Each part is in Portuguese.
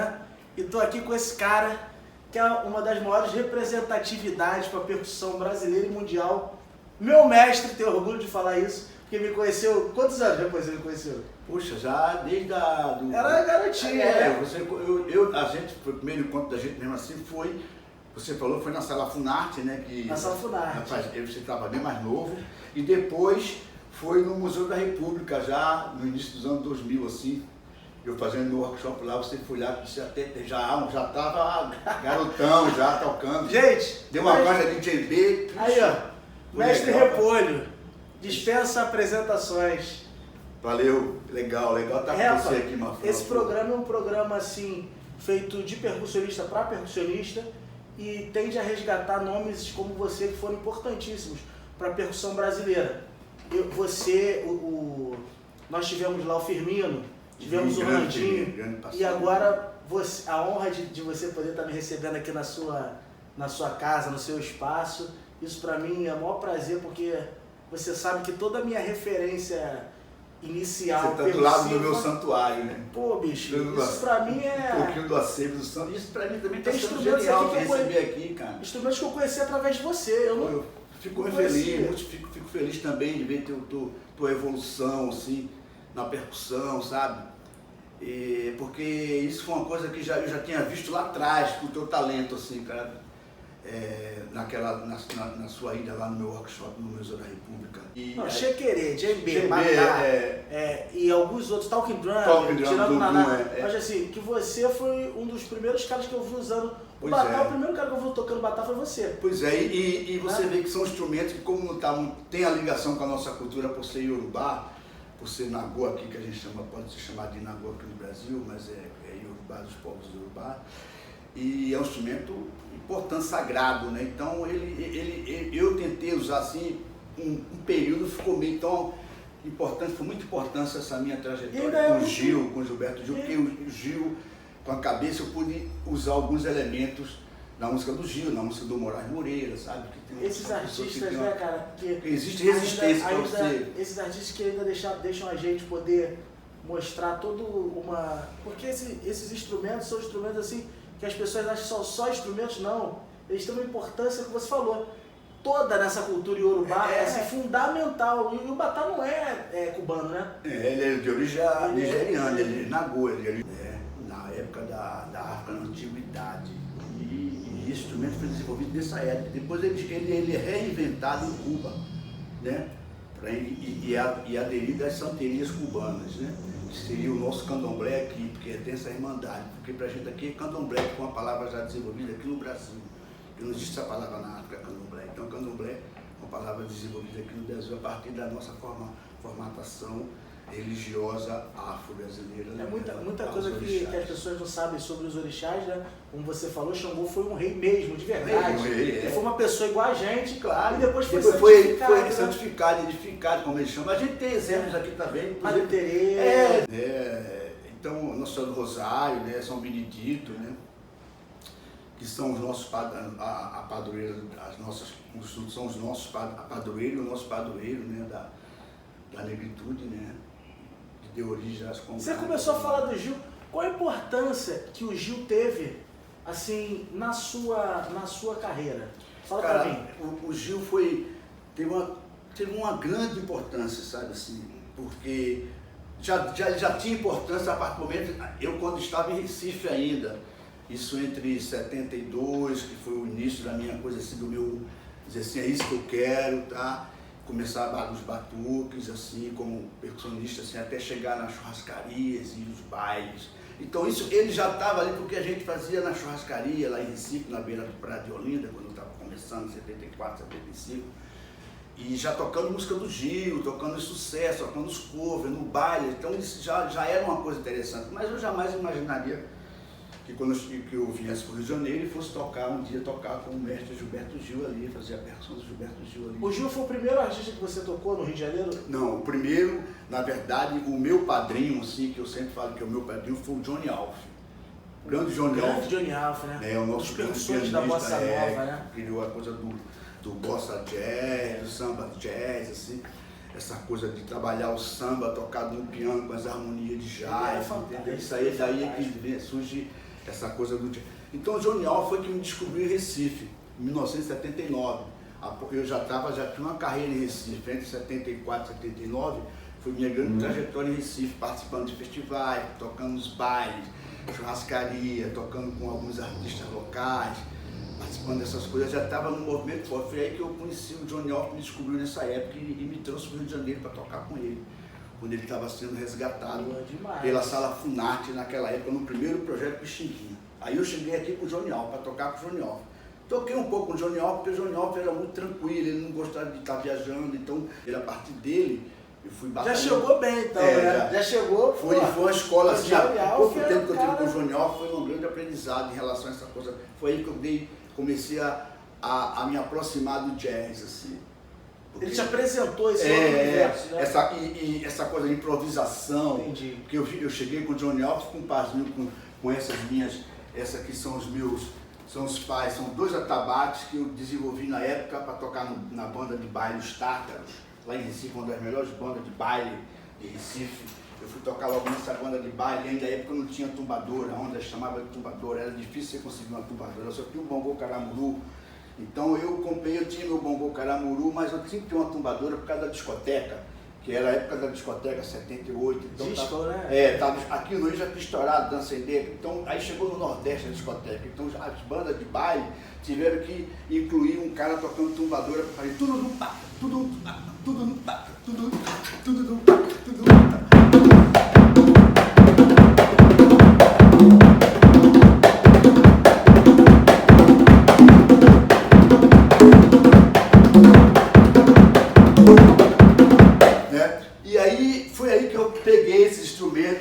né? E tô aqui com esse cara que é uma das maiores representatividades para a percussão brasileira e mundial. Meu mestre, tenho orgulho de falar isso, porque me conheceu... Quantos anos depois você me conheceu? Puxa, já desde Era garotinho, né? A gente, foi o primeiro encontro da gente mesmo assim, você falou, foi na Sala Funarte, né? Na Sala Funarte. Você estava bem mais novo. E depois foi no Museu da República, já no início dos anos 2000, assim. Eu fazendo meu workshop lá, você foi lá, você até já estava garotão, já tocando. Gente! Deu uma coisa de JB. Aí, ó. Mestre legal, Repolho. Dispensa apresentações. Valeu, legal estar com você aqui, Mafra. Esse programa é um programa, assim, feito de percussionista para percussionista e tende a resgatar nomes como você que foram importantíssimos para a percussão brasileira. Nós tivemos lá o Firmino, tivemos o Randinho, e agora a honra de você poder estar me recebendo aqui na sua casa, no seu espaço. Isso para mim é o maior prazer, porque você sabe que toda a minha referência inicial... Você tá do lado do meu santuário, né? Pô, bicho, isso pra mim é... Um pouquinho do acervo do santo. Isso pra mim também tá sendo instrumentos genial de receber aqui, cara. Instrumentos que eu conheci através de você. Eu fico feliz, fico feliz também de ver tua evolução, assim, na percussão, sabe? Porque isso foi uma coisa que eu já tinha visto lá atrás, o teu talento, assim, cara. Na sua ida lá no meu workshop no Museu da República. Chequerê, Djembe, Matá, e alguns outros, Talking Drum, tirando o Naná. Mas assim, que você foi um dos primeiros caras que eu vi usando o Batá. O primeiro cara que eu vi tocando Batá foi você. Pois é, e você vê que são instrumentos que, como tem a ligação com a nossa cultura por ser Yorubá, por ser Nagô aqui, que a gente pode se chamar de Nagô aqui no Brasil, mas é Yorubá, dos povos Yorubá. E é um instrumento importante, sagrado, né? Então eu tentei usar assim, um período ficou meio tão importante, foi muito importante essa minha trajetória com o Gil, com o Gilberto Gil, porque o Gil, com a cabeça, eu pude usar alguns elementos na música do Gil, na música do Moraes Moreira, sabe? Que tem esses artistas, né, cara? Que existe resistência para você. Esses artistas que ainda deixam a gente poder mostrar porque esses instrumentos são instrumentos assim, que as pessoas acham que são só instrumentos, não. Eles têm uma importância que você falou. Toda nessa cultura iorubá é assim, fundamental. E o Batá não é cubano, né? Ele é de origem nigeriana, ele é Nagô, na época da África, na antiguidade. E esse instrumento foi desenvolvido nessa época. Depois ele é reinventado em Cuba, né? E aderido às santerias cubanas, né? Seria o nosso candomblé aqui, porque tem essa irmandade, porque pra gente aqui é candomblé, com uma palavra já desenvolvida aqui no Brasil, que não existe essa palavra na África, candomblé. Então candomblé é uma palavra desenvolvida aqui no Brasil a partir da nossa formatação religiosa afro-brasileira. É muita coisa que as pessoas não sabem sobre os orixás, né? Como você falou, Xangô foi um rei mesmo, de verdade. Ele foi uma pessoa igual a gente, claro. E depois foi santificado, edificado, como eles chamam. A gente tem exemplos aqui também. Madre Teresa. Então, Nossa Senhora do Rosário, né? São Benedito, né? Que são os nossos padroeiros, são os nossos padroeiros, o nosso padroeiro, né? Da negritude, né? Que deu origem às comunidades. Você começou a falar do Gil. Qual a importância que o Gil teve, assim, na sua carreira? Fala pra mim. O Gil teve uma grande importância, sabe assim, porque já tinha importância a partir do momento, eu quando estava em Recife ainda, isso entre 72, que foi o início da minha coisa assim, do meu, dizer assim, é isso que eu quero, tá? Começar a os batuques, assim, como percussionista, assim, até chegar nas churrascarias e os bailes. Então isso, ele já estava ali porque a gente fazia na churrascaria, lá em Recife, na beira do Praia de Olinda, quando eu estava começando, em 74, 75. E já tocando música do Gil, tocando sucesso, tocando os covers, no baile. Então isso já era uma coisa interessante. Mas eu jamais imaginaria que quando eu viesse para o Rio de Janeiro e fosse um dia tocar com o mestre Gilberto Gil ali, fazer a percussão do Gilberto Gil ali. O Gil foi o primeiro artista que você tocou no Rio de Janeiro? Não, o primeiro, na verdade, o meu padrinho, assim, que eu sempre falo que é o meu padrinho, foi o Johnny Alf. O grande Johnny Alf. Grande Johnny Alf, né? É o nosso os percussores da bossa nova, né? Criou a coisa do bossa jazz, do samba jazz, assim. Essa coisa de trabalhar o samba tocado no piano com as harmonias de jazz, entendeu? Isso aí é daí que surge essa coisa do... Então o Johnny Alves foi que me descobriu em Recife, em 1979. Eu já tinha uma carreira em Recife, entre 74 e 79, foi minha grande trajetória em Recife, participando de festivais, tocando nos bailes, churrascaria, tocando com alguns artistas locais, participando dessas coisas, já estava no movimento forte. Foi aí que eu conheci o Johnny Alves, me descobriu nessa época e me trouxe para o Rio de Janeiro para tocar com ele, quando ele estava sendo resgatado pela Sala Funarte naquela época, no primeiro projeto Pixinguinha. Aí eu cheguei aqui com o Johnny Alves, para tocar com o Johnny Alves. Toquei um pouco com o Johnny Alves, porque o Johnny Alves era muito tranquilo, ele não gostava de estar viajando, então a partir dele eu fui batalhando. Já chegou bem então, né? Já chegou. Foi uma escola assim, há pouco tempo que eu tive com o Johnny Alves, foi um grande aprendizado em relação a essa coisa. Foi aí que eu comecei a me aproximar do jazz, assim. Ele te apresentou esse outro universo, né? Essa coisa de improvisação. Entendi. Porque eu cheguei com o Johnny Alves com um parzinho com essas minhas, essa aqui são os meus, são os pais, são 2 atabaques que eu desenvolvi na época para tocar na banda de baile Os Tártaros, lá em Recife, uma das melhores bandas de baile de Recife. Eu fui tocar logo nessa banda de baile, ainda na época não tinha tumbadora, a onda chamava de tumbadora, era difícil você conseguir uma tumbadora, só tinha o bongô caramuru. Então eu tinha meu bongô caramuru, mas eu tinha que ter uma tumbadora por causa da discoteca, que era a época da discoteca, 78. Então disco, né? Aqui no Rio já tinha estourado, dança indígena. Então aí chegou no Nordeste a discoteca. Então as bandas de baile tiveram que incluir um cara tocando tumbadora para fazer tudo no pá, tudo no pá, tudo no pá, tudo no pá, tudo no pá, tudo no pá.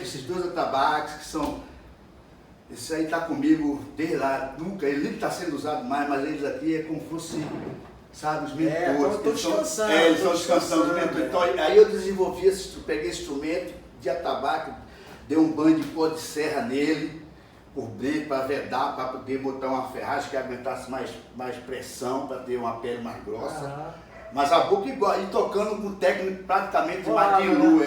Esses 2 atabaques que são, esse aí está comigo desde lá, nunca, ele nem está sendo usado mais, mas eles aqui é como se fosse, sabe, os mentores. Estou descansando. Eles estão descansando os mentores. Então aí eu desenvolvi, peguei esse instrumento de atabaque, dei um banho de pó de serra nele, por dentro, para vedar, para poder botar uma ferragem que aguentasse mais pressão, para ter uma pele mais grossa. Mas a boca igual, e tocando com técnica praticamente de Madilu,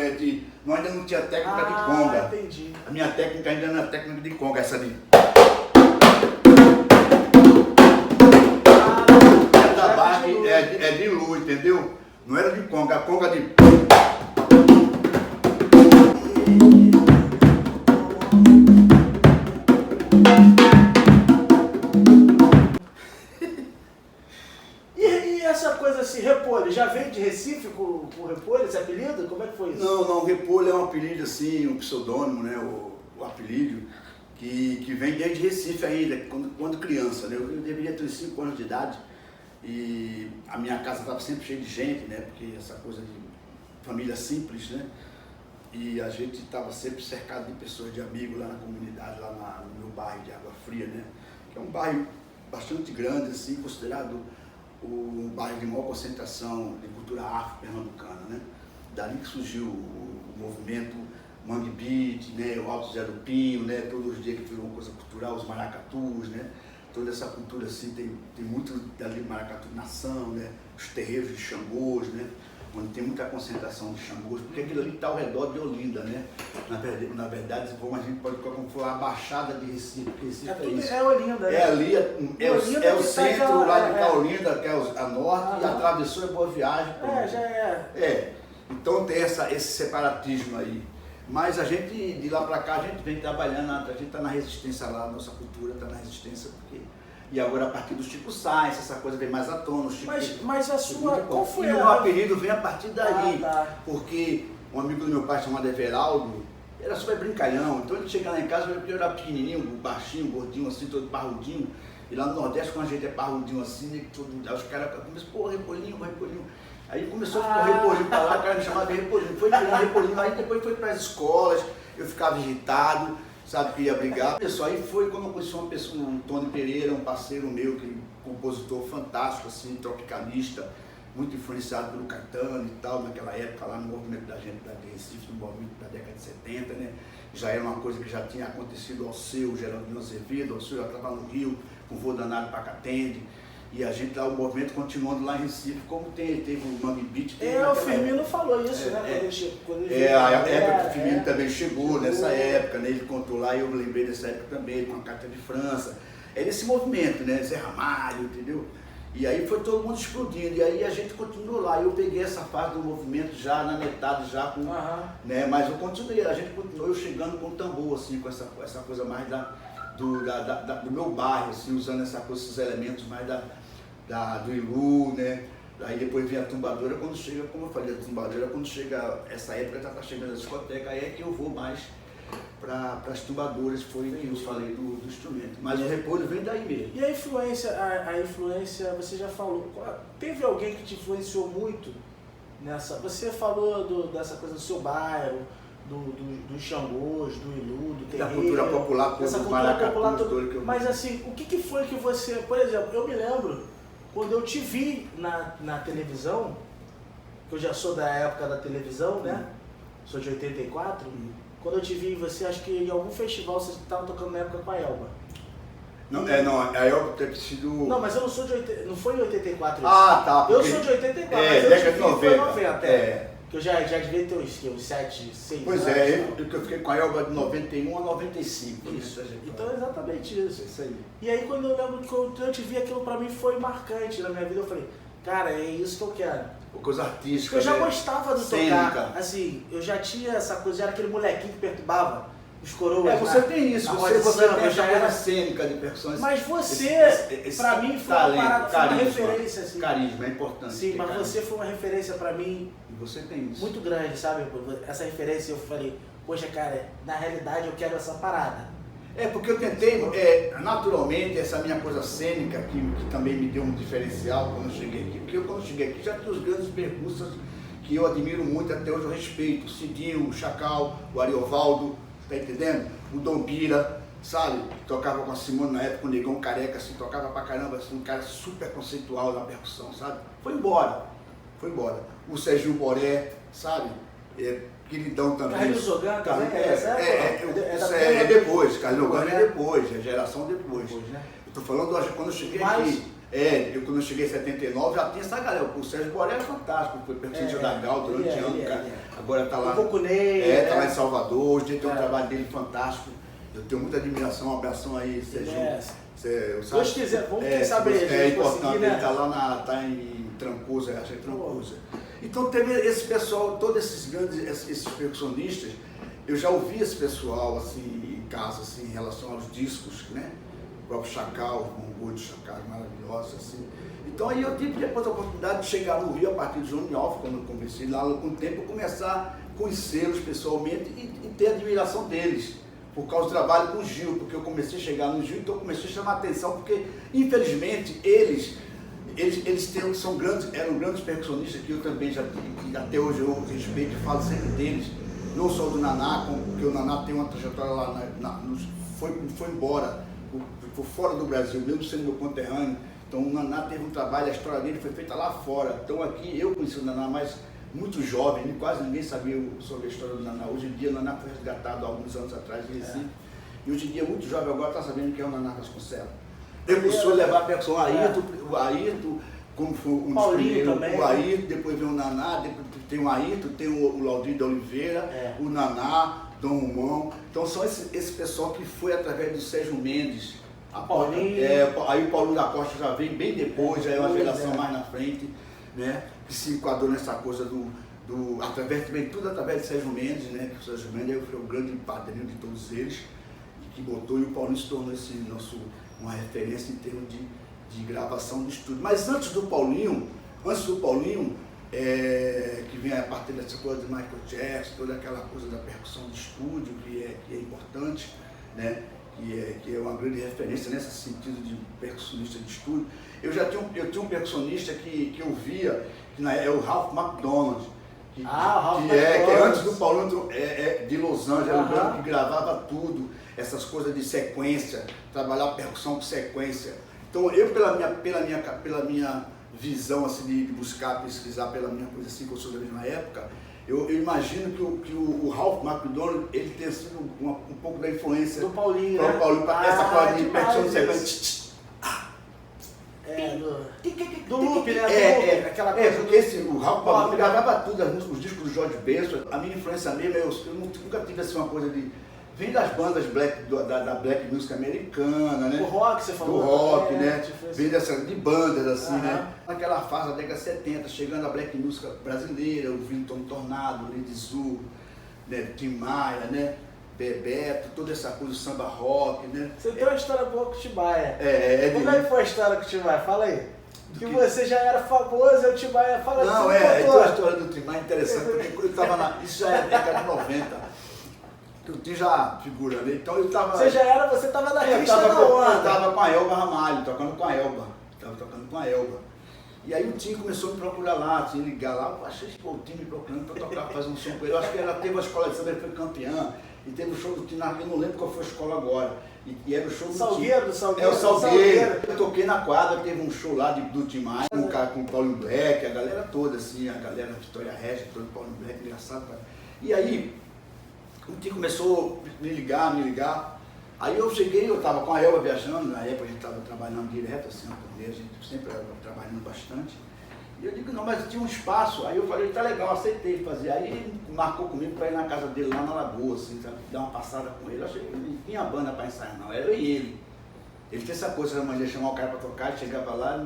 nós ainda não tinha técnica de conga. Entendi. A minha técnica ainda não é técnica de conga, essa de... Atabaque é de lu, entendeu? Não era de conga, a conga de... Repolho, já veio de Recife com o Repolho, esse apelido? Como é que foi isso? Não, Repolho é um apelido assim, um pseudônimo, né, o apelido, que vem desde Recife ainda, quando criança, né, eu deveria ter 5 anos de idade e a minha casa estava sempre cheia de gente, né, porque essa coisa de família simples, né, e a gente estava sempre cercado de pessoas, de amigos lá na comunidade, lá no meu bairro de Água Fria, né, que é um bairro bastante grande, assim, considerado o bairro de maior concentração de cultura afro-pernambucana, né? Dali que surgiu o movimento Mangue Beat, né? O Alto Zé do Pinho, né? Todos os dias que virou uma coisa cultural, os maracatus, né? Toda essa cultura assim, tem muito dali de maracatu nação, né? Os terreiros de Xangôs, né? Onde tem muita concentração de Xangôs, porque aquilo ali está ao redor de Olinda, né? Na verdade, como a gente pode colocar como foi a Baixada de Recife, porque Recife é isso. É Olinda, né? É ali, é o centro lá de Olinda, que é a norte, e atravessou a Boa Viagem. Já é. Então tem esse separatismo aí. Mas a gente, de lá para cá, a gente vem trabalhando, a gente está na resistência lá, a nossa cultura está na resistência, porque... E agora a partir do Chico Sainz, essa coisa vem mais à tona. Mas a sua, qual foi o apelido vem a partir daí, porque um amigo do meu pai chamado Everaldo, era super brincalhão, então ele chega lá em casa, eu era pequenininho, baixinho, gordinho assim, todo parrudinho, e lá no Nordeste quando a gente é parrudinho assim, aí os caras começam, pô, Repolhinho. Aí começou a ficar Repolhinho pra lá, o cara me chamava de Repolhinho, foi criando Repolhinho, aí depois foi para as escolas, eu ficava irritado, sabe, que ia brigar. Pessoal, aí foi quando eu conheci uma pessoa, um Tony Pereira, um parceiro meu, que é um compositor fantástico, assim, tropicalista, muito influenciado pelo Caetano e tal, naquela época lá no movimento da gente de Recife, no movimento da década de 70, né? Já era uma coisa que já tinha acontecido ao seu Geraldinho Azevedo, ao seu já estava no Rio, com o Vô Danado Pacatende, E a gente lá, o movimento continuando lá em Recife, como teve o Mangue Beat. O Firmino falou isso, né? Quando ele veio, a época que o Firmino também chegou, nessa época, né? Ele contou lá, e eu lembrei dessa época também, com a Carta de França. É nesse movimento, né? Zé Ramalho, entendeu? E aí foi todo mundo explodindo, e aí a gente continuou lá. Eu peguei essa fase do movimento já na metade, já com. Né? Mas eu continuei, a gente continuou, eu chegando com o tambor, assim, com essa coisa mais do meu bairro, assim, usando esses elementos mais do Ilu, né? Aí depois vem a tumbadora, quando chega, como eu falei, a tumbadora, quando chega essa época, já tá chegando a discoteca, aí é que eu vou mais para as tumbadoras, foi que eu falei do instrumento. Mas o repolho vem daí mesmo. E a influência, você já falou, teve alguém que te influenciou muito nessa? Você falou dessa coisa do seu bairro, dos Xangôs, do Ilu, do terreiro, da cultura popular, dessa cultura popular toda. Mas assim, o que foi que você, por exemplo, eu me lembro quando eu te vi na televisão, que eu já sou da época da televisão, né? Sou de 84. Quando eu te vi, você, acho que em algum festival vocês estavam tocando na época com a Elba. Não, a Elba deve ter sido... Não, mas eu não sou de 80, não foi em 84 isso. Ah, tá. Porque... Eu sou de 84, mas eu década te vi, de 90. foi 90. Que eu já devia ter uns 7, 6 Pois anos. eu fiquei com a Elba de 91 a 95. Isso, então é exatamente isso aí. E aí quando eu lembro que eu te vi, aquilo pra mim foi marcante na minha vida, eu falei, cara, é isso que eu quero. Coisa artística. Eu já gostava de cênica. tocar, assim, eu já tinha essa coisa, já era aquele molequinho que perturbava os coroas. Você tem isso, você tem essa coisa cênica de percussões. Mas você, pra mim, foi uma referência. Assim. Carisma, é importante. Sim, mas você foi uma referência pra mim. E você tem isso. Muito grande, sabe? Essa referência, eu falei, poxa, cara, na realidade eu quero essa parada. Porque eu tentei, naturalmente, essa minha coisa cênica, que também me deu um diferencial quando eu cheguei aqui, porque quando eu cheguei aqui já tinha os grandes percussas que eu admiro muito, até hoje eu respeito, o Cidinho, o Chacal, o Ariovaldo, tá entendendo? O Dom Bira, sabe? Tocava com a Simone na época, o Negão Careca, assim, tocava pra caramba, assim, um cara super conceitual na percussão, sabe? Foi embora. O Serginho Boré, sabe? Queridão também. Carlinhos Zogan também? Depois, Carlinhos Zogan é depois, é geração depois. Né? Eu tô falando, quando eu cheguei aqui, quando eu cheguei em 79, já tinha essa galera. O Sérgio Boré é fantástico, foi percussionista da Gal durante anos, cara. Agora tá lá. Um pouco Ney. Tá lá em Salvador, hoje tem um trabalho dele fantástico. Eu tenho muita admiração, um abração aí, Sérgio. Deus quiser, vamos quem sabe é importante, né? Ele tá lá tá em Trancoso, acho que é Trancoso. Então teve esse pessoal, todos esses percussionistas, eu já ouvi esse pessoal assim em casa, assim, em relação aos discos, né? O próprio Chacal, o Gordo Chacal, maravilhoso, assim. Então aí eu tive depois a oportunidade de chegar no Rio a partir de Johnny Alf, quando eu comecei lá com o tempo, começar a conhecê-los pessoalmente e ter admiração deles, por causa do trabalho com o Gil, porque eu comecei a chegar no Gil, então eu comecei a chamar a atenção, porque infelizmente eles eram grandes percussionistas que eu também já até hoje eu respeito e falo sempre deles, não só do Naná, porque o Naná tem uma trajetória lá, foi embora, ficou fora do Brasil, mesmo sendo meu conterrâneo. Então o Naná teve um trabalho, a história dele foi feita lá fora. Então aqui eu conheci o Naná, mas muito jovem, quase ninguém sabia sobre a história do Naná. Hoje em dia o Naná foi resgatado há alguns anos atrás em Recife. E hoje em dia muito jovem agora está sabendo quem é o Naná Vasconcelos. Eu começou a levar a percussão, o Ayrton, como foi um dos primeiros, o Ayrton, depois vem o Naná, depois tem o Ayrton, tem o Laudir de Oliveira, o Naná, Dom Romão. Então são esse pessoal que foi através do Sérgio Mendes. Aí o Paulinho da Costa já vem bem depois, já é uma geração mais na frente, né? Que se enquadrou nessa coisa tudo através de Sérgio Mendes, né? Que o Sérgio Mendes foi o grande padrinho de todos eles, e que botou, e o Paulinho se tornou uma referência em termos de gravação de estúdio. Mas antes do Paulinho, que vem a partir dessa coisa de Michael Jackson, toda aquela coisa da percussão de estúdio, que é importante, né? Que é uma grande referência nesse sentido de percussionista de estúdio. Eu tinha um percussionista que eu via, que é o Ralph McDonald, que é antes do Paulinho de Los Angeles, era o grande que gravava tudo, essas coisas de sequência, trabalhar percussão com sequência. Então eu, pela minha visão assim, de buscar, pesquisar, pela minha coisa assim, que eu sou da mesma época, eu imagino que o Ralph McDonald, ele tenha sido um pouco da influência do Paulinho, né? Paulinho, essa coisa de percussão de sequência. Do loop, né? Do loop, aquela coisa. Porque o Raul Palucci gravava tudo, os discos do Jorge Benson. A minha influência mesmo, eu nunca tive assim uma coisa de... Vem das bandas da black music americana, né? Do rock, você falou. Do rock, né? Vem de bandas, assim, né? Naquela fase da década de 70, chegando a black music brasileira, o Tom Tornado, Lady Zu, né? Tim Maia, né? Bebeto, toda essa coisa, o samba rock, né? Você tem uma história boa com o Tim Maia. Como de... é que foi a história com o Tim Maia? Fala aí. Que você já era famoso e o Tim Maia fala Não, então a história do Tim Maia é interessante, porque eu tava isso já é década de 90. O Tim já figura, né? Então eu tava... Você tava na revista da onda. Eu tava com a Elba Ramalho, tocando com a Elba. Tava tocando com a Elba. E aí o Tim começou a me procurar lá, assim, ligar lá. Eu achei que o Tim me procurando pra tocar, fazer um som com ele. Eu acho que ela teve a escola de samba, ele foi campeão. E teve o show do Tim, eu não lembro qual foi a escola agora. E era o show do Salgueiro, Tim. É o Salgueiro. Eu toquei na quadra, teve um show lá do Tim Maia, com o Paulinho Black, a galera toda, assim, a galera Vitória Regia, todo o Paulinho Black, engraçado, cara. E aí... O Tim começou a me ligar. Aí eu cheguei, eu estava com a Elba viajando, na época a gente estava trabalhando direto, assim, a gente sempre estava trabalhando bastante. E eu digo, não, mas tinha um espaço. Aí eu falei, tá legal, aceitei fazer. Aí ele marcou comigo para ir na casa dele, lá na Lagoa, assim, sabe, dar uma passada com ele. Eu achei que não tinha banda para ensaiar, não, era eu e ele. Ele tinha essa coisa, de chamar o cara para tocar, e chegar para lá,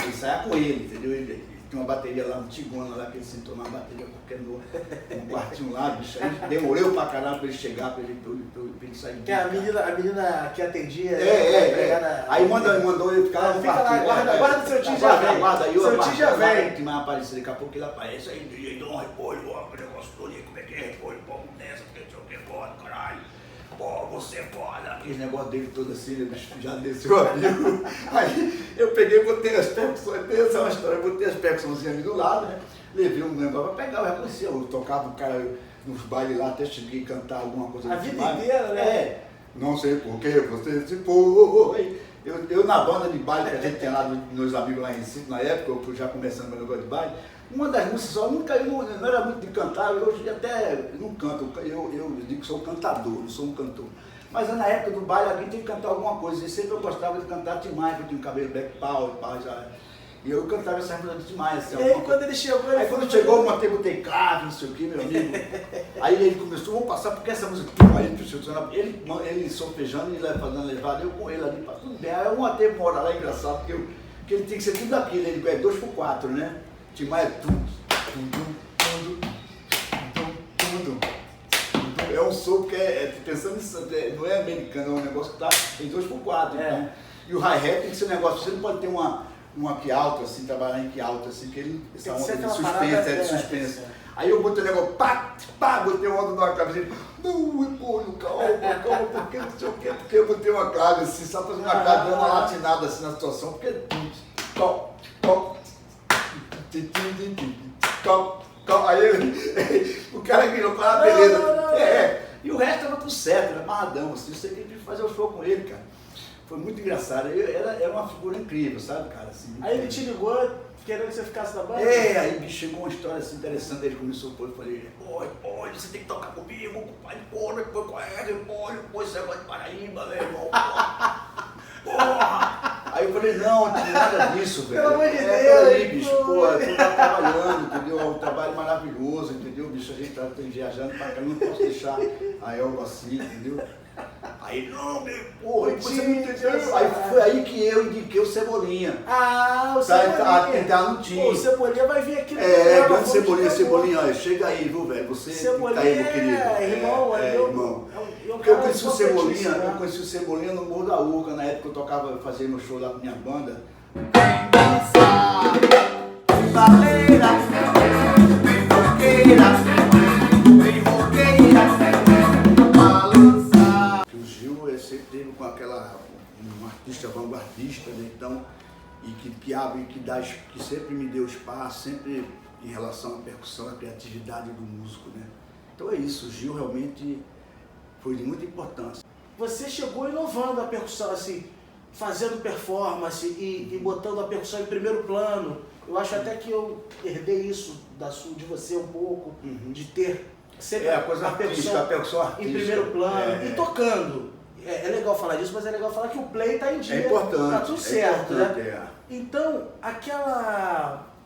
ensaiar com ele, entendeu? Ele tinha uma bateria lá, um Tigona lá, que ele sentou na bateria qualquer no quartinho lá, bicho. Aí demorou pra caralho pra ele chegar, pra ele sair. Que a menina que atendia... Aí mandou ele ficar lá no quartinho. Guarda o seu tio já vem. Seu tio já vem. Que vai aparecer, daqui a pouco ele aparece. Aí, dá um repolho, ó, o negócio todo aí, como é que é repolho, pô, nessa, porque não sei o que, foda, caralho. Pô, você é foda. Aquele negócio dele todo assim, ele já desceu a amigo. Aí eu peguei, botei as percussões, tem essa história, botei as percussões ali do lado, né? Levei um negócio pra pegar, eu reconhecia, eu tocava o cara nos bailes lá, até cheguei a cantar alguma coisa. A vida inteira, né? Não sei por que você se foi. Eu na banda de baile que a gente tinha lá, meus amigos lá em Recife, na época, eu já começando meu negócio de baile, uma das músicas só, eu não era muito de cantar, hoje até não canto, eu digo que sou cantador, não sou um cantor. Mas na época do baile alguém tinha que cantar alguma coisa, e sempre eu gostava de cantar Tim Maia, que eu tinha um cabelo black power, e eu cantava essa música de Tim Maia. Assim, e aí quando ele chegou... Quando chegou, eu botei clave, não sei o que, meu amigo. Aí ele começou, vamos passar, porque essa música... Aí ele solfejando e levado, eu com ele ali, tudo bem. Aí teve uma hora lá engraçado, porque ele tem que ser tudo aquilo, ele é 2x4, né? Tim Maia, é um som que pensando nisso, não é americano, é um negócio que tá em 2x4, então. E o hi-hat tem que ser um negócio, você não pode ter uma que alta, assim, trabalhar em que alta, assim, que ele, essa onda de suspense, Aí eu botei o negócio, botei uma onda numa cabeça, não, repolho, calma, porque não sei o quê, porque eu botei uma clave assim, só fazendo uma clave, dando uma latinada assim na situação, porque aí o cara virou com a beleza. E o resto tava tudo certo, era amarradão, assim, eu sei que ele fazer o show com ele, cara. Foi muito engraçado, era uma figura incrível, sabe, cara? Assim, aí ele te ligou querendo que você ficasse na banda? Aí me chegou uma história assim interessante, ele começou a pôr, eu falei, olha, você tem que tocar comigo, compadre, porra, você é de Paraíba, meu irmão, porra. Aí eu falei, não tem nada disso, velho. Pelo amor de Deus. Peraí, bicho, pô, tu tá trabalhando, entendeu? É um trabalho maravilhoso, entendeu, bicho? A gente tá viajando pra cá, não posso deixar a Elba assim, entendeu? Aí, não, meu, porra, você não entendeu? Aí foi aí que eu indiquei o Cebolinha. O Cebolinha. Tá no time. O Cebolinha vai vir aqui no grande Cebolinha, olha, chega aí, viu, velho? Você Cebolinha tá aí, meu querido. Irmão. Porque eu conheci o Cebolinha, no Morro da Urca, na época que eu fazia meu show lá com minha banda. Vem dançar, baleira, vem roqueira, balançar. O Gil sempre teve com um artista vanguardista, né? Então, e que abre, que sempre me deu espaço, sempre em relação à percussão, à criatividade do músico, né? Então é isso, o Gil realmente foi de muita importância. Você chegou inovando a percussão, assim, fazendo performance e botando a percussão em primeiro plano. Eu acho até que eu herdei isso de você um pouco, de ter sempre a percussão artística em primeiro plano e tocando. é legal falar disso, mas é legal falar que o play tá em dia. É importante. Tá tudo certo, né? É. Então,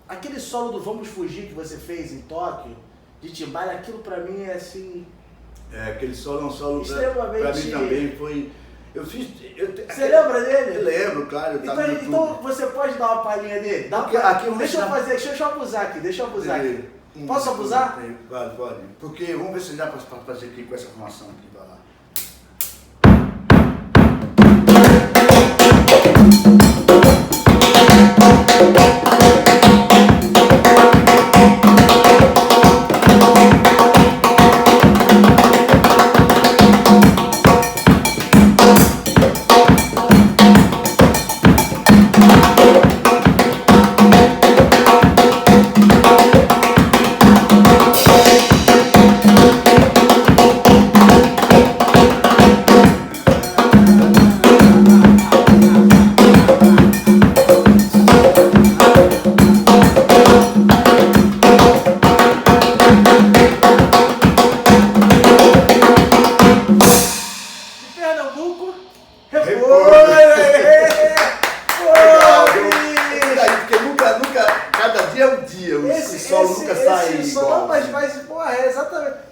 aquele solo do Vamos Fugir que você fez em Tóquio, de timbale, aquilo pra mim é assim... Aquele solo é um solo extremamente... pra mim também foi... Você lembra dele? Eu lembro, claro. Então você pode dar uma palhinha dele? Deixa eu abusar aqui. Posso abusar? Pode. Porque vamos ver se dá para fazer aqui com essa formação aqui. Vai lá.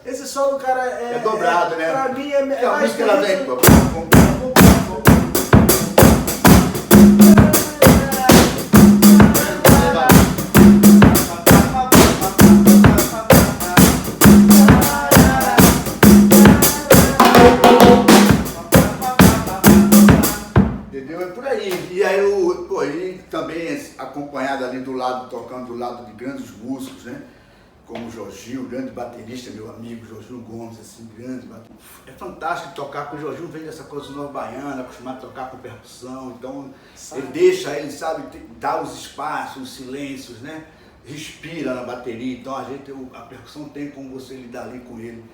Esse solo, cara, é dobrado, né? Pra mim é a mais música ela vem, pô. Entendeu? É por aí. E aí e também acompanhado ali do lado, tocando do lado de grandes músicos, né? Como o Jorginho, grande baterista, meu amigo, Jorginho Gomes, assim, grande baterista. É fantástico tocar com o Jorginho, vem dessa coisa nova baiana, acostumado a tocar com percussão, então ele sabe, dar os espaços, os silêncios, né? Respira na bateria, então a percussão tem como você lidar ali com ele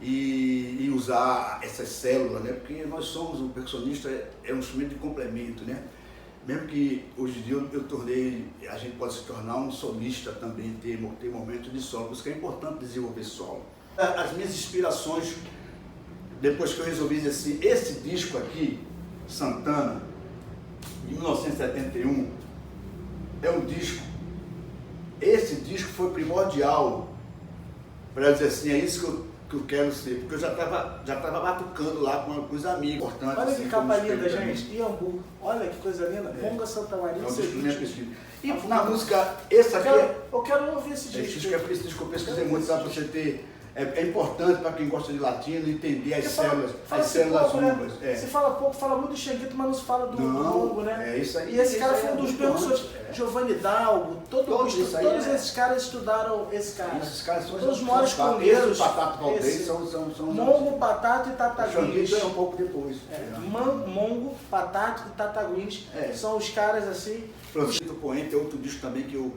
e usar essas células, né? Porque nós somos, o percussionista é um instrumento de complemento, né? Mesmo que hoje em dia a gente pode se tornar um solista também, ter momentos de solo, por isso que é importante desenvolver solo. As minhas inspirações, depois que eu resolvi dizer assim, esse disco aqui, Santana, de 1971, é um disco, esse disco foi primordial para dizer assim, é isso que eu quero ser, porque eu já estava batucando lá com os amigos. Importante, olha assim, que capa linda, gente, Iambu, olha que coisa linda, Conga Santa Maria. E na música, essa aqui... Eu quero ouvir esse disco. Esse disco eu pesquisei muito, para você ter... É importante para quem gosta de latino entender as células umbras. Você fala pouco, fala muito do Xanguito, mas não se fala do Congo, né? É isso aí. E esse cara foi um dos percussores, Giovanni Dalgo, todos esses caras estudaram esse cara. Esses caras são os maiores congueiros. Patato Valdez são Mongo, Patato e Tataguins. É um pouco depois. Mongo, Patato e Tataguins são os caras assim. Francisco Poente é outro disco também que eu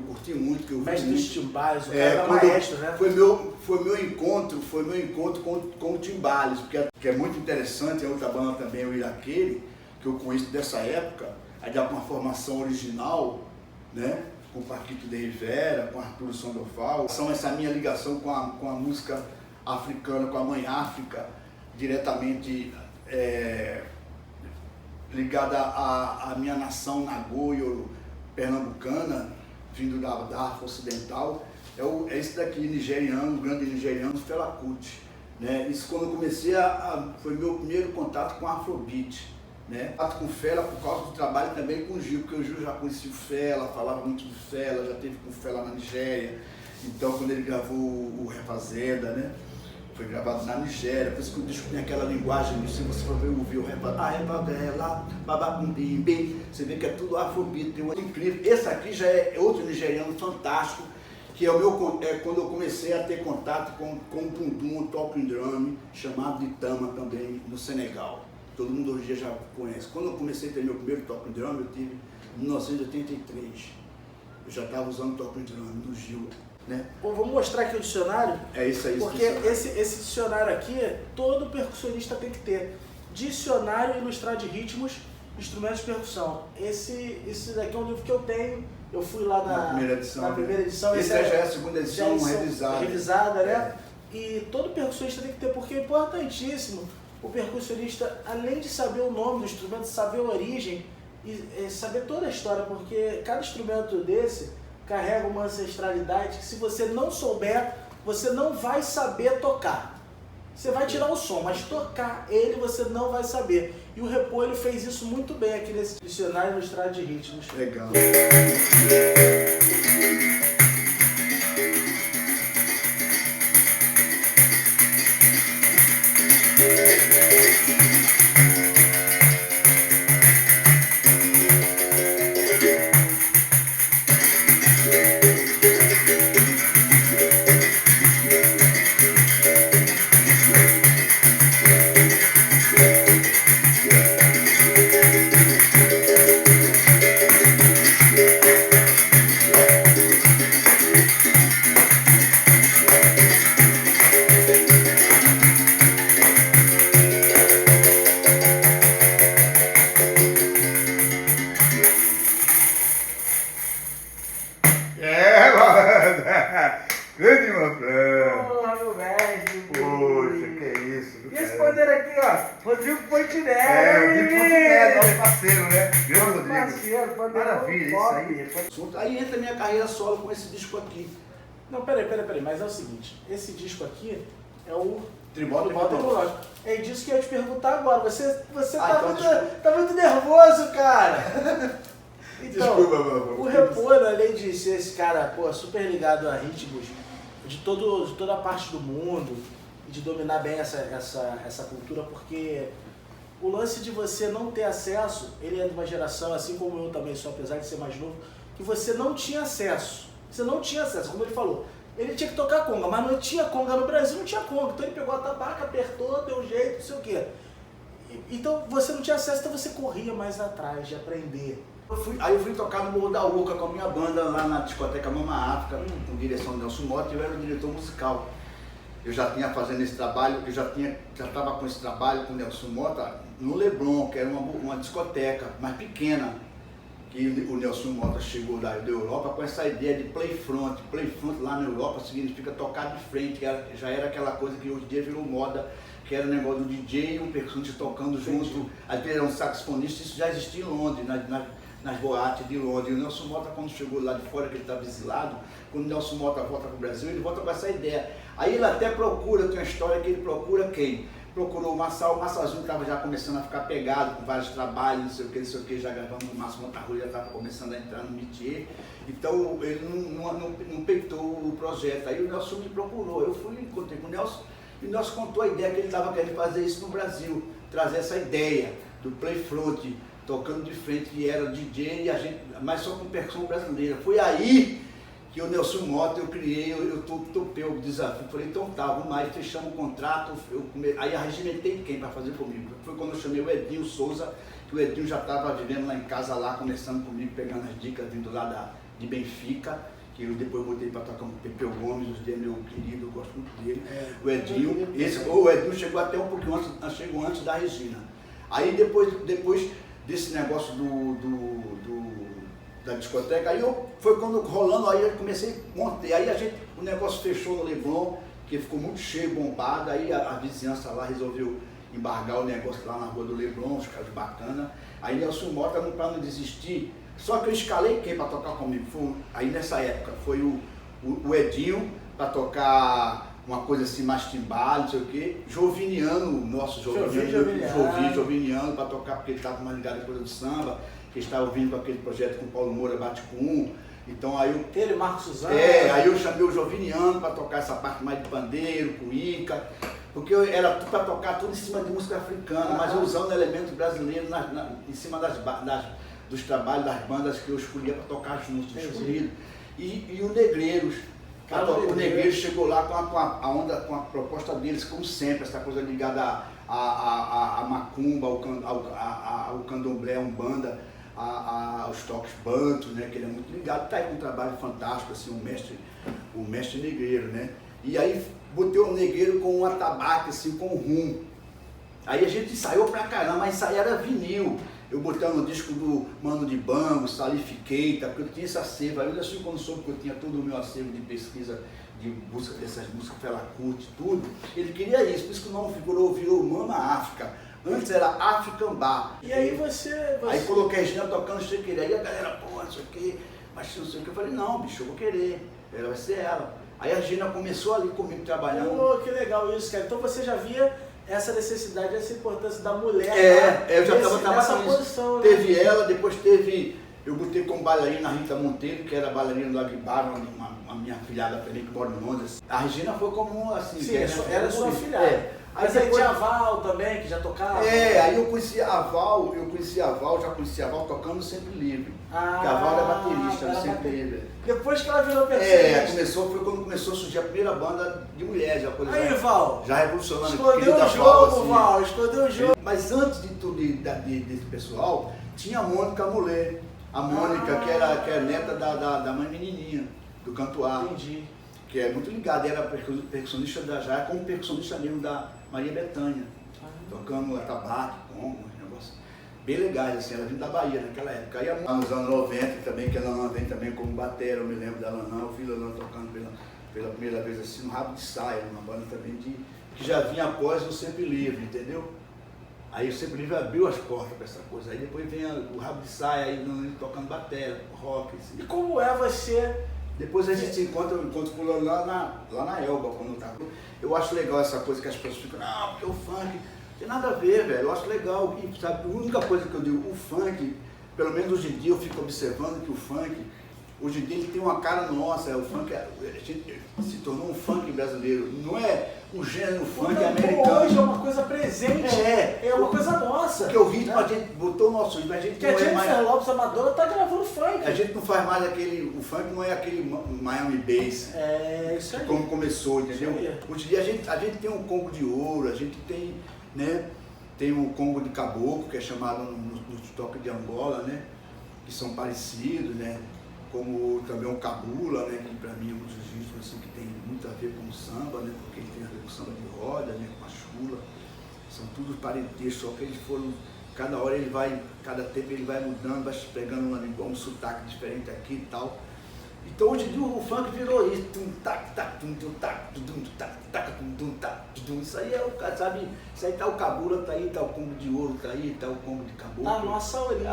curti muito, que eu vi mestre muito. dos timbales, o cara maestro, né? Foi meu encontro com o Timbales, porque é muito interessante, é outra banda também, o Iraquele, que eu conheço dessa época, aí dá uma formação original, né? Com o Paquito de Rivera, com Arturo Sandoval. Essa minha ligação com a música africana, com a mãe África, diretamente ligada à minha nação nagoio pernambucana, vindo da África Ocidental, é esse daqui, nigeriano, grande nigeriano, Fela Kuti, né? Isso quando eu comecei foi meu primeiro contato com Afrobeat, né? Contato com o Fela por causa do trabalho também com o Gil, porque o Gil já conhecia o Fela, falava muito do Fela, já teve com o Fela na Nigéria, então quando ele gravou o Refazenda, né? Foi gravado na Nigéria, por isso que o disco tem aquela linguagem, se você for ouvir o Refadela, Babacumbimbe, você vê que é tudo afrobeat, tem um incrível. Esse aqui já é outro nigeriano fantástico, que é quando eu comecei a ter contato com um bumbum, um talking drum, chamado de Tama também, no Senegal. Todo mundo hoje em dia já conhece. Quando eu comecei a ter meu primeiro talking drum, eu tive em 1983. Eu já estava usando talking drum do Gil. Né? Pô, vamos mostrar aqui o dicionário? É isso aí. Porque esse dicionário aqui, todo percussionista tem que ter. Dicionário ilustrado de ritmos, instrumentos de percussão. Esse daqui é um livro que eu tenho. Eu fui lá na primeira edição. Esse já é a segunda edição revisada. Né? E todo percussionista tem que ter, porque é importantíssimo. o percussionista, além de saber o nome do instrumento, saber a origem e saber toda a história, porque cada instrumento desse carrega uma ancestralidade que se você não souber, você não vai saber tocar. Você vai tirar o som, mas tocar ele você não vai saber. E o Repolho fez isso muito bem aqui nesse Dicionário Ilustrado de Ritmos. Legal. Grande Manfred! Porra, meu mestre! Poxa, que é isso? E esse pandeiro aqui, ó, Rodrigo Fontinelli! É, o Rodrigo Fontinelli, nosso parceiro, né? Grande Rodrigo. Parceiro, pandeiro Maravilha, isso top. aí. Aí entra a minha carreira solo com esse disco aqui. Não, peraí, mas é o seguinte, esse disco aqui é o Tribal Tecnológico. É disso que eu ia te perguntar agora, você então tá muito nervoso, cara! Então, Desculpa, meu. o Repolho, além de ser esse cara, pô, super ligado a ritmos de toda a parte do mundo e de dominar bem essa cultura, porque o lance de você não ter acesso, ele é de uma geração, assim como eu também sou, apesar de ser mais novo, que você não tinha acesso. Você não tinha acesso, como ele falou. Ele tinha que tocar conga, mas não tinha conga no Brasil, não tinha conga. Então ele pegou a tabaca, apertou, deu jeito, não sei o quê. Então você não tinha acesso, então você corria mais atrás de aprender. Aí eu fui tocar no Morro da Urca com a minha banda lá na discoteca Mama África, com direção de Nelson Mota, e eu era o diretor musical. Eu já tinha fazendo esse trabalho, já estava com esse trabalho com o Nelson Mota no Leblon, que era uma discoteca mais pequena, que o Nelson Mota chegou da Europa com essa ideia de play front. Play front lá na Europa significa tocar de frente, que já era aquela coisa que hoje em dia virou moda, que era o negócio do DJ e um percussionista tocando junto, às vezes era um saxofonista. Isso já existia em Londres, nas boates de Londres. E o Nelson Mota, quando chegou lá de fora, que ele estava exilado, quando o Nelson Mota volta para o Brasil, ele volta com essa ideia. Aí ele até procura, tem uma história que ele procura quem? Procurou o Massalzinho, estava já começando a ficar pegado com vários trabalhos, não sei o que, já gravando o Márcio Montarrui, já estava começando a entrar no métier. Então ele não peitou o projeto. Aí o Nelson me procurou, eu fui, encontrei com o Nelson, e o Nelson contou a ideia que ele estava querendo fazer isso no Brasil, trazer essa ideia do play front, tocando de frente, que era DJ, e a gente, mas só com percussão brasileira. Foi aí que o Nelson Mota, eu topei o desafio, falei, então tá, vamos lá, fechamos o contrato, aí arregimentei quem para fazer comigo. Foi quando eu chamei o Edinho Souza, que o Edinho já estava vivendo lá em casa, lá, começando comigo, pegando as dicas, vindo lá de Benfica, que eu depois botei para tocar com o Pepeu Gomes, o meu querido, eu gosto muito dele. O Edinho, o Edinho chegou até um pouquinho antes, chegou antes da Regina. Aí depois desse negócio da discoteca, aí foi quando rolando, aí eu comecei a montar, aí o negócio fechou no Leblon, que ficou muito cheio, bombado, aí a vizinhança lá resolveu embargar o negócio lá na rua do Leblon, os caras bacana. Aí Nelson Mota, para não desistir, só que eu escalei quem para tocar comigo? Aí nessa época foi o Edinho para tocar uma coisa assim, mais timbal, não sei o quê. Joviniano, nosso Joviniano para tocar, porque ele estava mais ligado à coisa do samba, que estava vindo com aquele projeto com o Paulo Moura, Baticum. Então aí ele, Marcos Suzano. Aí eu chamei o Joviniano para tocar essa parte mais de pandeiro, cuíca, porque era tudo para tocar tudo em cima de música africana, mas eu usando elementos brasileiros em cima dos trabalhos das bandas que eu escolhia para tocar juntos, escolhido. E o Negreiros. O Negreiros chegou lá com a proposta deles, como sempre, essa coisa ligada a macumba, ao candomblé, a umbanda, aos toques bantos, né, que ele é muito ligado, está aí com um trabalho fantástico, assim, o mestre negreiro, né? E aí botei o negreiro com um atabaque, assim, com rum. Aí a gente ensaiou pra caramba, mas ensaiar era vinil. Eu botei no disco do Mano de Bango, Salif Keita, porque eu tinha esse acervo. Aí eu assim, quando soube que eu tinha todo o meu acervo de pesquisa de busca dessas músicas Fela Kuti, tudo, ele queria isso, por isso que o nome virou Mama África. Antes era African Bar. E aí você... Aí coloquei a Regina tocando Sem Querer, aí a galera, pô, não sei o que, mas não sei o que, eu falei, não, bicho, eu vou querer, ela vai ser ela. Aí a Regina começou ali comigo trabalhando. Pô, que legal isso, cara. Então você já via essa necessidade, essa importância da mulher. Eu já estava trabalhando nessa posição, né? Teve ela, depois teve, eu botei como bailarina a Rita Monteiro, que era bailarina do Agbar, uma minha filhada também que mora em Londres. A Regina foi como assim... Sim, era sua filhada. Mas aí tinha a Val também, que já tocava. Aí eu conheci a Val, já conheci a Val tocando Sempre Livre. Porque a Val era baterista do Sempre Livre. Depois que ela virou percussionista. Foi quando começou a surgir a primeira banda de mulheres, já, por exemplo. Aí, Val. Já revolucionando. Escondeu o jogo, Val, escondeu o jogo. Mas antes de tudo desse pessoal, tinha a Mônica Mulher. A Mônica, que era neta da mãe menininha, do Cantuar. Entendi. Que é muito ligada, era percussionista já como percussionista mesmo da Maria Bethânia, tocando atabaque, congo, negócio bem legais, assim, ela vinha da Bahia naquela época. Aí nos anos 90 também, que a Lanã vem também como batera, eu me lembro da Lanã, eu vi a Lanã tocando pela primeira vez assim, no Rabo de Saia, uma banda também que já vinha após o Sempre Livre, entendeu? Aí o Sempre Livre abriu as portas para essa coisa, aí depois vem o Rabo de Saia, aí tocando batera, rock, assim. E como é você... Depois a gente se encontra com o lá na Elba, quando tá. Eu acho legal essa coisa que as pessoas ficam, não, porque o funk, não tem nada a ver, velho. Eu acho legal, e, sabe, a única coisa que eu digo, o funk, pelo menos hoje em dia eu fico observando que o funk, hoje em dia ele tem uma cara nossa, o funk, a gente se tornou um funk brasileiro, não é o gênero funk americano. Hoje é uma coisa presente, é uma coisa nossa. Porque o ritmo, a gente botou o nosso ritmo, a gente não é mais... Lopes, a Madonna, tá gravando funk. A gente não faz mais o funk não é aquele Miami Bass. Isso aí. Como começou, entendeu? Hoje em dia a gente tem um Congo de ouro, a gente tem, né, tem um Congo de caboclo, que é chamado no toque de Angola, né, que são parecidos, né, como também o cabula, né, que para mim é um jiu-jitsu assim, que tem muito a ver com o samba, né, porque ele tem a ver com o samba de roda, né, com a chula, são tudo parentescos, só que eles foram, cada hora cada tempo ele vai mudando, vai pegando um sotaque diferente aqui e tal. Então hoje em dia o funk virou isso, isso aí é o cara, sabe, isso aí tá o cabula, tá aí, tá o Congo de ouro, tá aí, tá o Congo de caboclo. A nossa origem.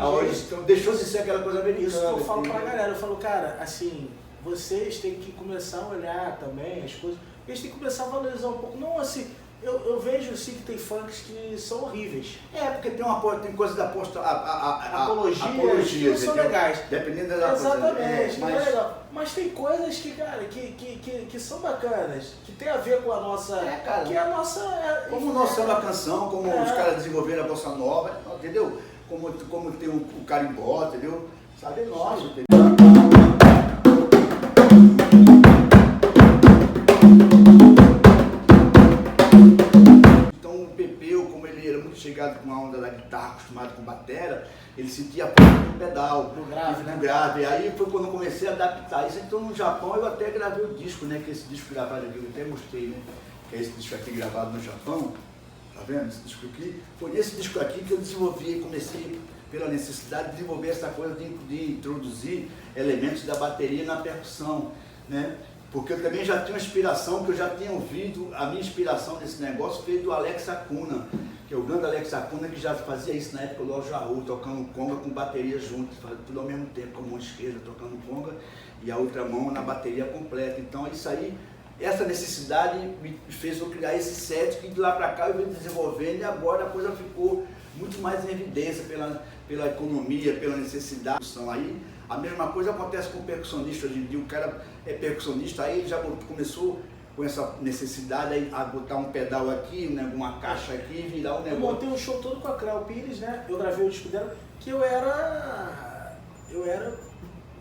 Então deixou de ser aquela coisa americana. Isso que eu falo pra galera, eu falo, cara, assim, vocês têm que começar a olhar também as coisas, eles têm que começar a valorizar um pouco, não assim, eu vejo assim que tem funks que são horríveis. Porque tem coisa da apologia que são legais. Dependendo da exatamente, mas... é legal. Mas tem coisas que, cara, que são bacanas, que tem a ver com a nossa... cara. Que é a nossa... Como nós somos a canção, como os caras desenvolveram a bossa nova, entendeu? Como tem o carimbó, entendeu? Sabe nós, entendeu? Chegado com a onda da guitarra, acostumado com batera, ele sentia a força do pedal, do grave. Aí foi quando eu comecei a adaptar isso. Então no Japão eu até gravei o disco, né? Que esse disco gravado aqui, eu até mostrei, né? Que é esse disco aqui gravado no Japão. Tá vendo? Esse disco aqui. Foi nesse disco aqui que eu desenvolvi, comecei pela necessidade de desenvolver essa coisa de introduzir elementos da bateria na percussão, né? Porque eu também já tinha uma inspiração, que eu já tinha ouvido, a minha inspiração desse negócio veio do Alex Acuna, que é o grande Alex Acuna, que já fazia isso na época do Al Jarreau, tocando conga com bateria junto, fazendo tudo ao mesmo tempo, com a mão esquerda tocando conga e a outra mão na bateria completa. Então isso aí, essa necessidade me fez eu criar esse set, que de lá para cá eu venho desenvolvendo, e agora a coisa ficou muito mais em evidência pela economia, pela necessidade. Aí a mesma coisa acontece com o percussionista hoje em dia, o cara é percussionista, aí ele já começou com essa necessidade a botar um pedal aqui, né, uma caixa aqui e virar um negócio. Eu montei um show todo com a Cléo Pires, né? Eu gravei o disco dela, que eu era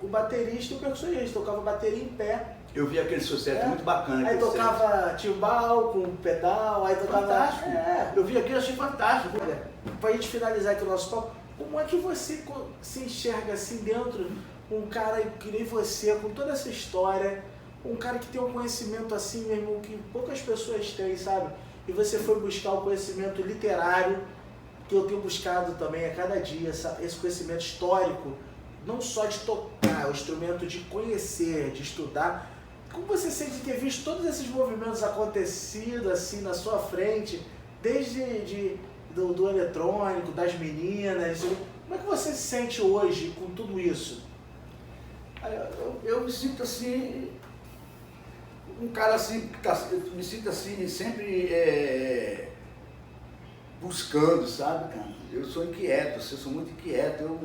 o baterista e o percussionista, tocava bateria em pé. Eu vi aquele sucesso muito bacana. Aí tocava timbal com pedal, aí tocava... Fantástico. Eu vi aquilo, achei fantástico. Olha, pra gente finalizar aqui o nosso papo, como é que você se enxerga assim dentro, um cara que nem você, com toda essa história, um cara que tem um conhecimento assim mesmo, que poucas pessoas têm, sabe? E você foi buscar o conhecimento literário, que eu tenho buscado também a cada dia, esse conhecimento histórico, não só de tocar, o instrumento de conhecer, de estudar. Como você sente ter visto todos esses movimentos acontecidos assim na sua frente, desde do eletrônico, das meninas, como é que você se sente hoje com tudo isso? Eu me sinto assim, um cara assim, me sinto assim, sempre buscando, sabe, cara? Eu sou inquieto, assim, eu sou muito inquieto, eu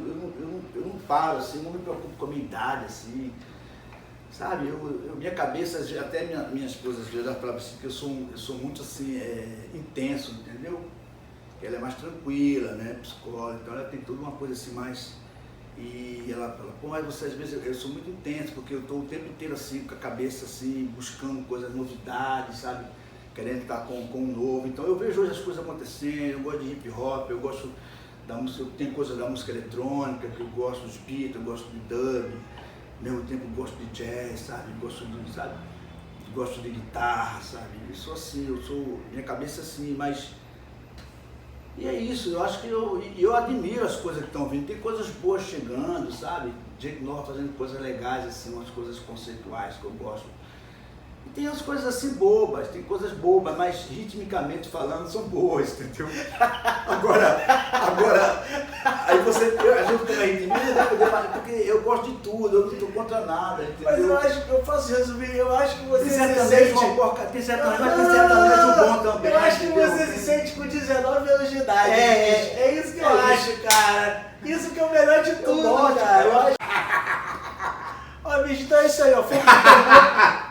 não paro, assim, eu não me preocupo com a minha idade, assim, sabe? Minha cabeça, até minha esposa às vezes ela fala assim que eu sou muito assim, intenso, entendeu? Ela é mais tranquila, né, psicóloga, então ela tem toda uma coisa assim mais... E ela fala, pô, mas você às vezes, eu sou muito intenso, porque eu estou o tempo inteiro assim, com a cabeça assim, buscando coisas, novidades, sabe? Querendo estar com o novo. Então eu vejo hoje as coisas acontecendo, eu gosto de hip hop, eu gosto da música, tem coisas da música eletrônica, que eu gosto dos beats, eu gosto de dub, ao mesmo tempo eu gosto de jazz, sabe? Gosto de guitarra, sabe? Eu sou assim, minha cabeça assim, mas... E é isso, eu acho que eu admiro as coisas que estão vindo, tem coisas boas chegando, sabe? Gente nova fazendo coisas legais, assim, umas coisas conceituais que eu gosto. E tem as coisas assim bobas, tem coisas bobas, mas ritmicamente falando são boas, entendeu? Agora, aí a gente tem ritmia, porque eu gosto de tudo, eu não estou contra nada, entendeu? Mas eu acho que eu posso resumir, eu acho que você tem se sente... tem sertanejo bom também. Eu acho que entendeu? você se sente com 19 anos de idade. É isso que eu acho, cara. Isso que é o melhor de tudo, cara. Eu acho... Ó, bicho, então é isso aí, ó. Foi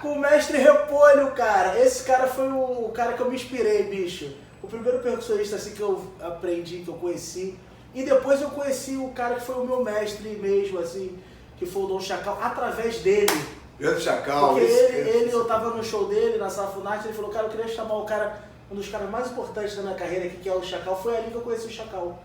com o mestre Repolho, cara. Esse cara foi o cara que eu me inspirei, bicho. O primeiro percussionista assim que eu aprendi, que eu conheci. E depois eu conheci o cara que foi o meu mestre mesmo, assim, que foi o Dom Chacal, através dele. Grande Chacal. Porque eu tava no show dele, na Sala Funarte, ele falou, cara, eu queria chamar o cara, um dos caras mais importantes da minha carreira aqui, que é o Chacal. Foi ali que eu conheci o Chacal.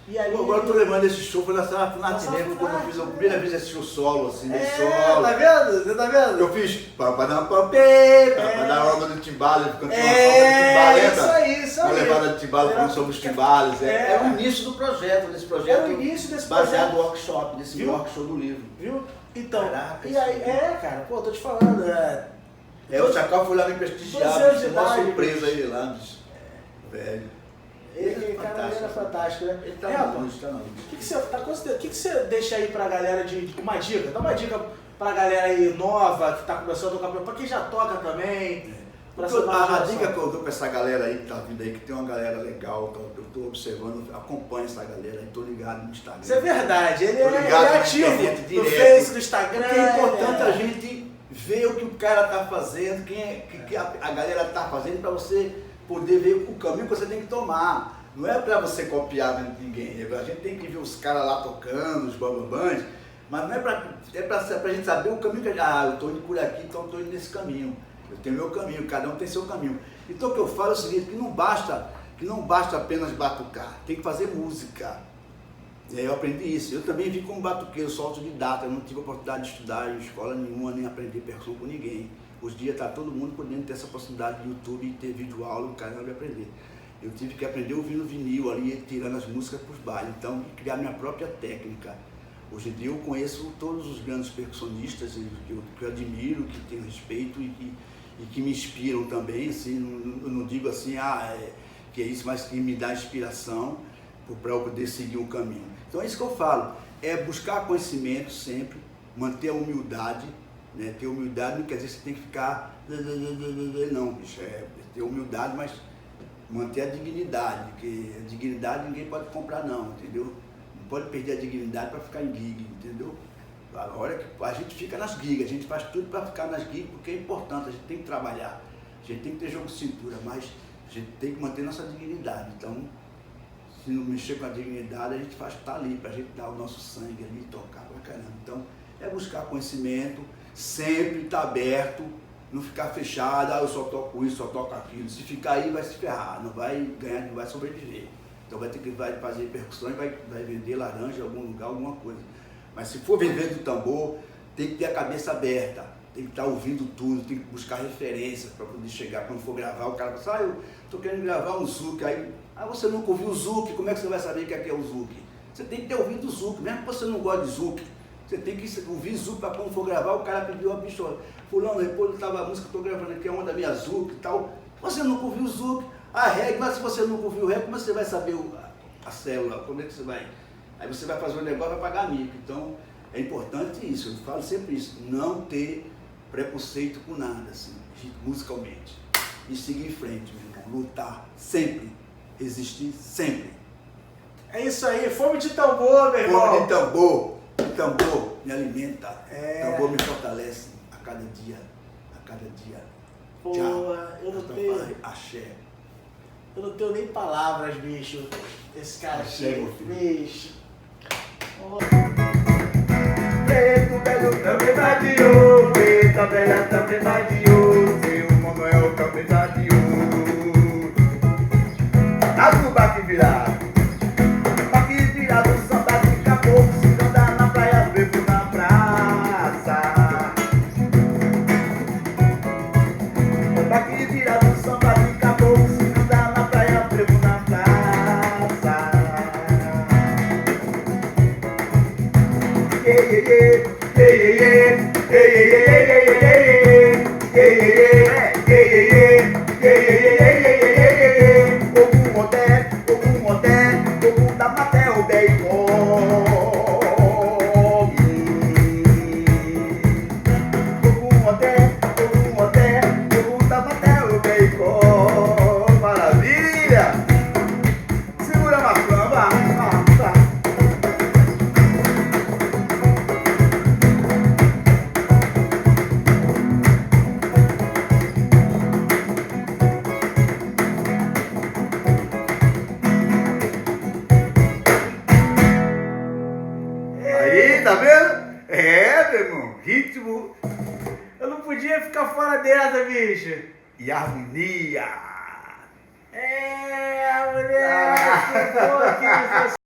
E aí, agora eu tô lembrando desse show, foi na Sala Funarte mesmo, quando eu fiz a primeira vez esse show solo, assim, solo. Tá vendo? Você tá vendo? Eu fiz papadapapê, papadapapê do timbale, cantei uma falta de timbale, isso aí. Uma levada de timbale falando sobre os timbales. É o início do projeto, desse projeto. É o início desse baseado projeto. no workshop, desse workshop do livro. Viu? Então, Caraca, e aí, cara, pô, tô te falando, o Chacal foi lá me prestigiar, anos de uma idade, surpresa ele lá, bicho. Velho. Ele cara, era fantástico, né? Ele tá na luz, tá na luz. O que você deixa aí pra galera de uma dica? Dá uma dica pra galera aí nova, que tá começando a tocar, pra quem já toca também. A dica que eu dou pra essa galera aí que tá vindo aí, que tem uma galera legal, eu tô observando, acompanho essa galera aí, tô ligado no Instagram. Isso é verdade, ele é ativo no Face, no Instagram. Porque é importante a gente ver o que o cara tá fazendo, que a galera tá fazendo, pra você poder ver o caminho que você tem que tomar. Não é para você copiar de ninguém, a gente tem que ver os caras lá tocando, os bambambãs, mas não é pra gente saber o caminho que eu estou indo por aqui, então eu estou indo nesse caminho. Eu tenho meu caminho, cada um tem seu caminho. Então o que eu falo é o seguinte, que não basta apenas batucar, tem que fazer música. E aí eu aprendi isso. Eu também vim como batuqueiro, sou autodidata, eu não tive a oportunidade de estudar em escola nenhuma, nem aprender percussão com ninguém. Hoje em dia está todo mundo podendo ter essa possibilidade de YouTube e ter vídeo aula, o canal de aprender. Eu tive que aprender ouvindo vinil ali, tirando as músicas para os bailes, então criar minha própria técnica. Hoje em dia eu conheço todos os grandes percussionistas que eu admiro, que tenho respeito e que me inspiram também, assim, eu não digo assim, que é isso, mas que me dá inspiração para eu poder seguir um caminho. Então é isso que eu falo, é buscar conhecimento sempre, manter a humildade, né? Ter humildade não quer dizer que você tem que ficar, não, bicho, ter humildade, mas manter a dignidade, porque a dignidade ninguém pode comprar não, entendeu? Não pode perder a dignidade para ficar em gig, entendeu? A hora que a gente fica nas gigas, a gente faz tudo para ficar nas gigas, porque é importante, a gente tem que trabalhar, a gente tem que ter jogo de cintura, mas a gente tem que manter nossa dignidade. Então, se não mexer com a dignidade, a gente faz estar ali, para a gente dar o nosso sangue ali, tocar pra caramba. Então, é buscar conhecimento, sempre estar aberto, não ficar fechado, eu só toco isso, só toco aquilo. Se ficar aí, vai se ferrar, não vai ganhar, não vai sobreviver. Então vai fazer percussão e vai vender laranja em algum lugar, alguma coisa. Mas se for viver do tambor, tem que ter a cabeça aberta, tem que estar ouvindo tudo, tem que buscar referências para poder chegar. Quando for gravar, o cara fala, eu estou querendo gravar um Zouk, aí você nunca ouviu o Zouk, como é que você vai saber o que é o Zouk? Você tem que ter ouvido o Zouk, mesmo que você não goste de Zouk. Você tem que ouvir Zouk para quando for gravar, o cara pediu a bicho, fulano, depois a música que eu tô gravando aqui é uma da minha Zouk e tal. Você nunca ouviu o Zouk, a reggae, mas se você nunca ouviu o reggae, como você vai saber a célula? Como é que você vai? Aí você vai fazer um negócio e vai pagar mico. Então, é importante isso, eu falo sempre isso, não ter preconceito com nada, assim, musicalmente. E seguir em frente, meu irmão, lutar sempre, resistir sempre. É isso aí, fome de tambor, meu irmão. Fome de tambor me alimenta, tambor me fortalece a cada dia, Pô, Tchau. eu não tenho... Axé. Eu não tenho nem palavras, bicho. Esse cara Axé, meu aqui, filho. bicho. Oh. Preto velho também vadiou, preta velha também vadiou, seu Manuel também vadiou. Tá no baque virado, samba de caboclo, se andar na praia, bebo na praça. Baque virado, samba de caboclo, se andar na praia, bebo na praça. Maravilha! Segura uma flama, aí, tá vendo? É, meu irmão, ritmo Eu não podia ficar fora dessa, bicho. e harmonia. É, moleque. Pô, que